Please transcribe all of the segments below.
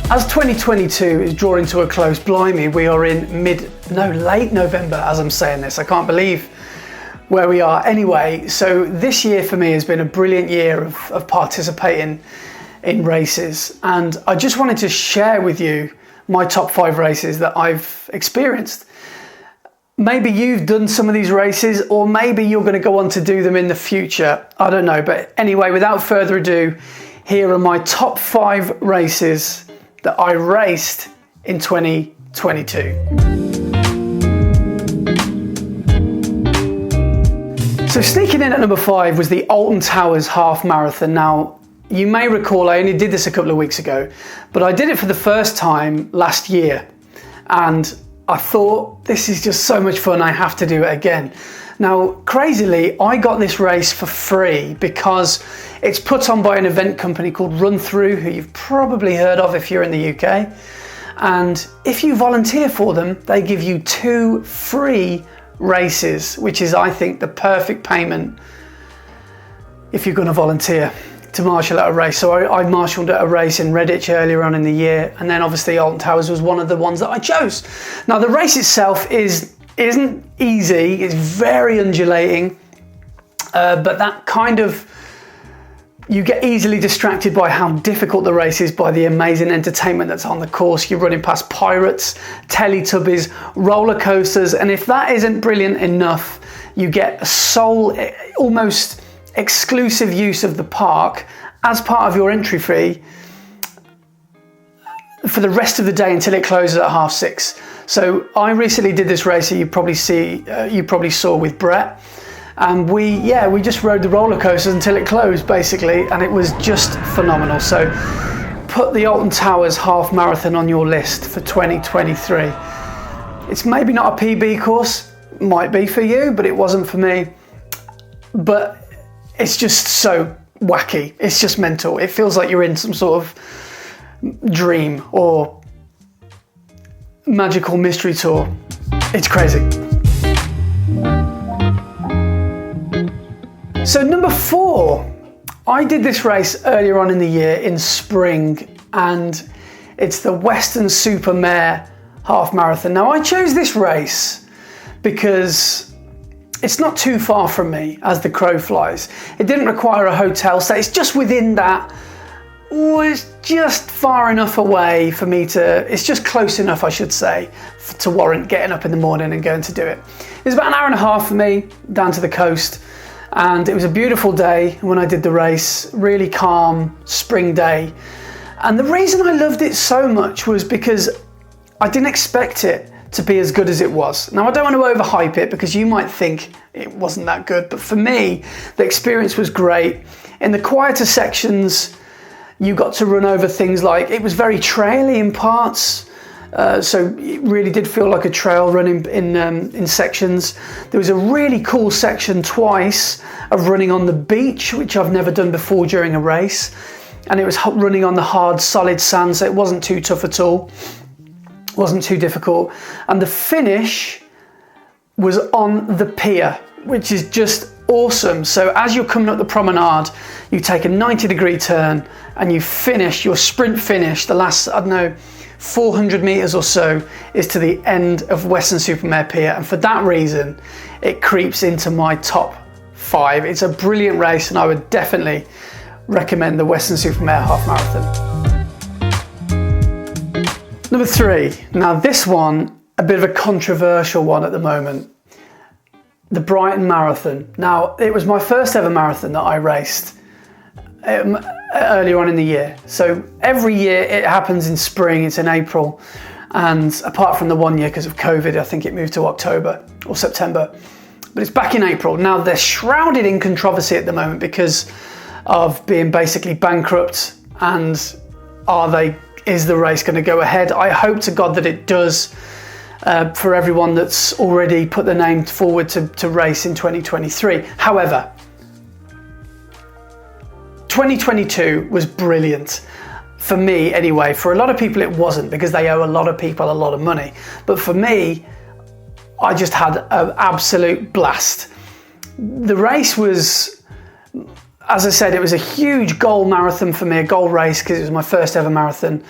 As 2022 is drawing to a close, blimey, we are in late November as I'm saying this. I can't believe where we are. Anyway, so this year for me has been a brilliant year of participating in races, and I just wanted to share with you my top 5 races that I've experienced. Maybe you've done some of these races, or maybe you're going to go on to do them in the future. I don't know, but anyway, without further ado, here are my top 5 races that I raced in 2022. So sneaking in at number 5 was the Alton Towers half marathon. Now, you may recall I only did this a couple of weeks ago, but I did it for the first time last year, and I thought, this is just so much fun, I have to do it again. Now, crazily, I got this race for free because it's put on by an event company called Run Through, who you've probably heard of if you're in the UK. And if you volunteer for them, they give you 2 free races, which is, I think, the perfect payment if you're going to volunteer to marshal at a race. So I marshalled at a race in Redditch earlier on in the year, and then obviously Alton Towers was one of the ones that I chose. Now, the race itself isn't easy, it's very undulating, but that kind of, you get easily distracted by how difficult the race is by the amazing entertainment that's on the course. You're running past pirates, Teletubbies, roller coasters, and if that isn't brilliant enough, you get a almost exclusive use of the park as part of your entry fee for the rest of the day until it closes at 6:30. So I recently did this race that you probably saw with Brett, and we just rode the roller coasters until it closed basically, and it was just phenomenal. So put the Alton Towers half marathon on your list for 2023. It's maybe not a PB course, might be for you, but it wasn't for me. But it's just so wacky, it's just mental. It feels like you're in some sort of dream or magical mystery tour. It's crazy. So number 4, I did this race earlier on in the year in spring, and it's the Western Super Mare half marathon. Now, I chose this race because it's not too far from me as the crow flies. It didn't require a hotel stay. It's just within that. It's just far enough away for me it's just close enough, I should say, to warrant getting up in the morning and going to do it. It was about an hour and a half for me down to the coast, and it was a beautiful day when I did the race, really calm spring day. And the reason I loved it so much was because I didn't expect it to be as good as it was. Now, I don't want to overhype it because you might think it wasn't that good, but for me, the experience was great. In the quieter sections, you got to run over things like, it was very traily in parts, so it really did feel like a trail running in sections. There was a really cool section twice of running on the beach, which I've never done before during a race, and it was running on the hard, solid sand, so it wasn't too tough at all. Wasn't too difficult, and the finish was on the pier, which is just awesome. So as you're coming up the promenade, you take a 90-degree turn and you finish your sprint finish. The last, 400 meters or so is to the end of Western Super Mare Pier, and for that reason it creeps into my top 5. It's a brilliant race, and I would definitely recommend the Western Super Mare half marathon. Number 3, now this one, a bit of a controversial one at the moment, the Brighton Marathon. Now, it was my first ever marathon that I raced earlier on in the year. So every year it happens in spring, it's in April, and apart from the one year because of COVID, I think it moved to October or September, but it's back in April. Now, they're shrouded in controversy at the moment because of being basically bankrupt, and is the race going to go ahead? I hope to God that it does, for everyone that's already put their name forward to race in 2023. However, 2022 was brilliant. For me anyway. For a lot of people it wasn't, because they owe a lot of people a lot of money. But for me, I just had an absolute blast. The race was, as I said, it was a huge goal marathon for me, a goal race, because it was my first ever marathon.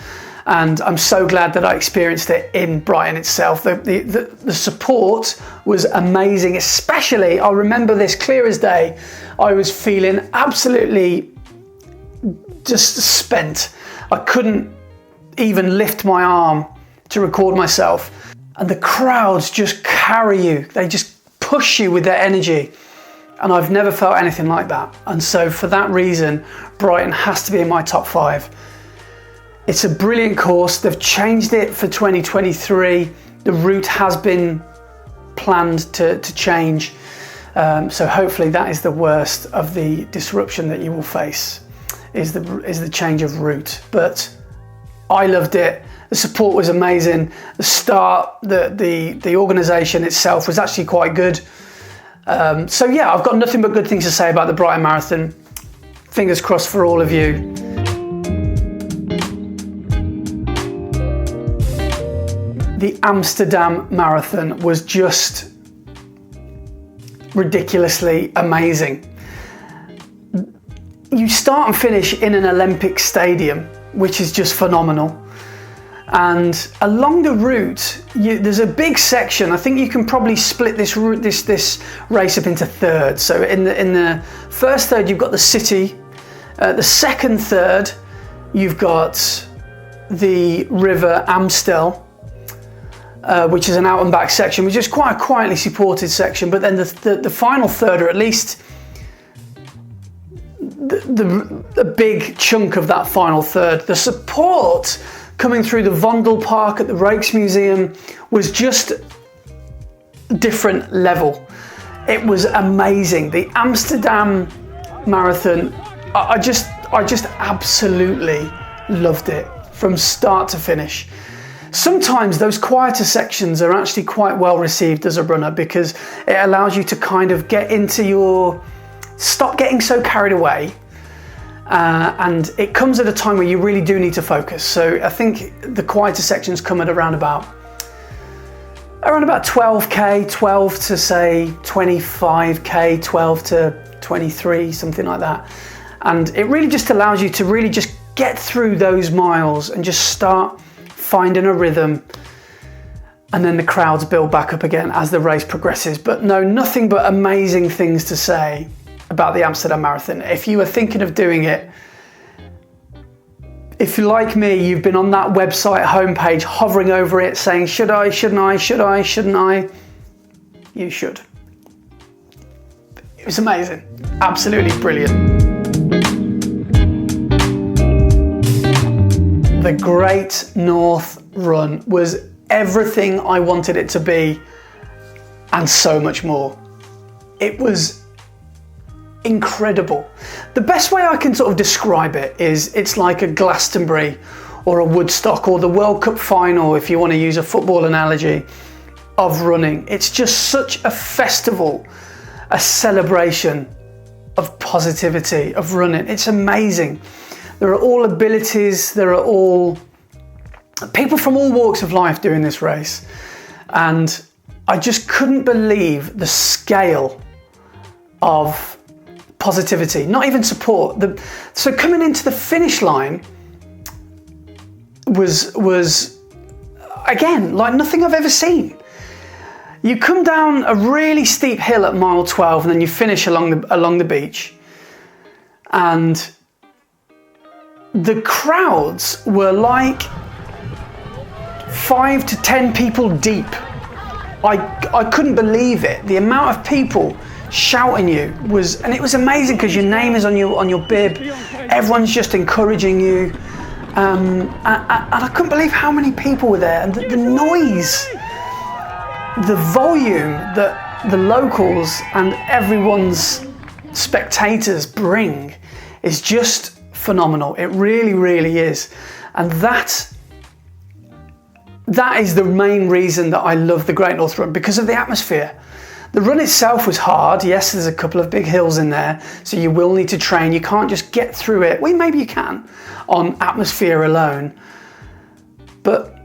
And I'm so glad that I experienced it in Brighton itself. The support was amazing, especially, I remember this clear as day, I was feeling absolutely just spent. I couldn't even lift my arm to record myself. And the crowds just carry you. They just push you with their energy. And I've never felt anything like that. And so for that reason, Brighton has to be in my top 5. It's a brilliant course. They've changed it for 2023. The route has been planned to change. So hopefully that is the worst of the disruption that you will face, is the change of route. But I loved it. The support was amazing. The start, the organisation itself was actually quite good. So yeah, I've got nothing but good things to say about the Brighton Marathon. Fingers crossed for all of you. The Amsterdam Marathon was just ridiculously amazing. You start and finish in an Olympic stadium, which is just phenomenal. And along the route, there's a big section. I think you can probably split this race up into thirds. So in the first third, you've got the city. The second third, you've got the River Amstel, which is an out and back section, which is quite a quietly supported section. But then the final third, or at least the big chunk of that final third, the support coming through the Vondel Park at the Rijksmuseum was just different level. It was amazing. The Amsterdam Marathon, I just absolutely loved it from start to finish. Sometimes those quieter sections are actually quite well received as a runner, because it allows you to kind of get into stop getting so carried away. And it comes at a time where you really do need to focus. So I think the quieter sections come at around about 12k, 12 to say 25k, 12 to 23, something like that. And it really just allows you to really just get through those miles and just start finding a rhythm. And then the crowds build back up again as the race progresses. But no, nothing but amazing things to say about the Amsterdam Marathon. If you are thinking of doing it, if you're like me, you've been on that website homepage hovering over it saying, should I, shouldn't I, should I, shouldn't I? You should. It was amazing. Absolutely brilliant. The Great North Run was everything I wanted it to be and so much more. It was incredible. The best way I can sort of describe it is it's like a Glastonbury or a Woodstock or the World Cup final, if you want to use a football analogy, of running. It's just such a festival, a celebration of positivity, of running. It's amazing. There are all abilities, there are all people from all walks of life doing this race. And I just couldn't believe the scale of positivity, not even support. So coming into the finish line was again like nothing I've ever seen. You come down a really steep hill at mile 12 and then you finish along the beach, and the crowds were like 5 to 10 people deep. I couldn't believe it. The amount of people shouting you was, and it was amazing because your name is on your bib. Everyone's just encouraging you, and I couldn't believe how many people were there, and the noise, the volume that the locals and everyone's spectators bring is just phenomenal. It really, really is, and that is the main reason that I love the Great North Run, because of the atmosphere. The run itself was hard. Yes, there's a couple of big hills in there, so you will need to train. You can't just get through it. Well, maybe you can on atmosphere alone. But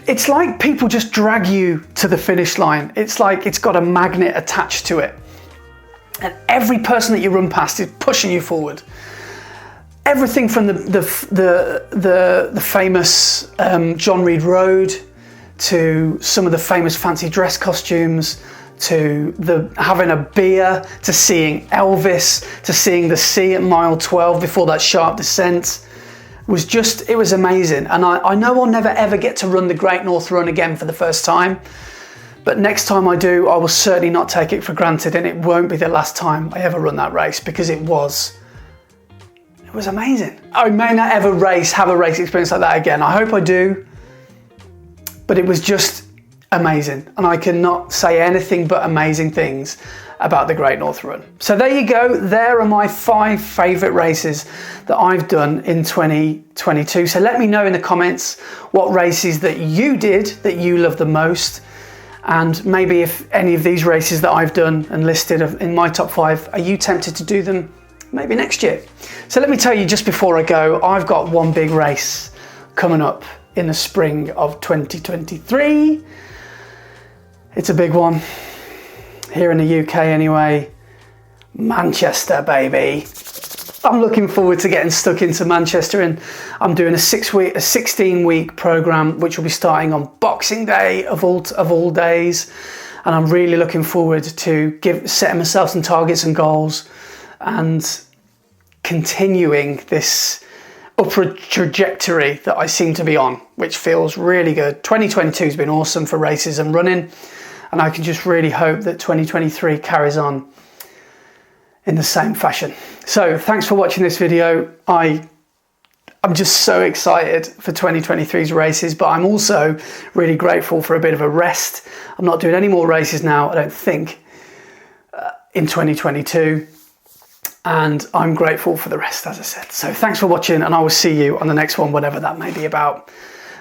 it's like people just drag you to the finish line. It's like it's got a magnet attached to it. And every person that you run past is pushing you forward. everything from the famous John Reed Road, to some of the famous fancy dress costumes, to having a beer, to seeing Elvis, to seeing the sea at mile 12 before that sharp descent. It was amazing. And I know I'll never ever get to run the Great North Run again for the first time, but next time I do, I will certainly not take it for granted, and it won't be the last time I ever run that race, because it was amazing. I may not ever have a race experience like that again. I hope I do, but it was just amazing. And I cannot say anything but amazing things about the Great North Run. So there you go. There are my 5 favourite races that I've done in 2022. So let me know in the comments what races that you did that you love the most. And maybe if any of these races that I've done and listed in my top 5, are you tempted to do them maybe next year? So let me tell you just before I go, I've got one big race coming up in the spring of 2023. It's a big one. Here in the UK anyway. Manchester, baby. I'm looking forward to getting stuck into Manchester, and I'm doing a 16-week program, which will be starting on Boxing Day of all days. And I'm really looking forward to setting myself some targets and goals and continuing this upward trajectory that I seem to be on, which feels really good. 2022 has been awesome for races and running, and I can just really hope that 2023 carries on in the same fashion. So thanks for watching this video. I'm just so excited for 2023's races, but I'm also really grateful for a bit of a rest. I'm not doing any more races now, I don't think, in 2022. And I'm grateful for the rest, as I said. So thanks for watching, and I will see you on the next one, whatever that may be about.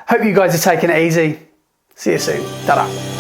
Hope you guys are taking it easy. See you soon. Ta-da.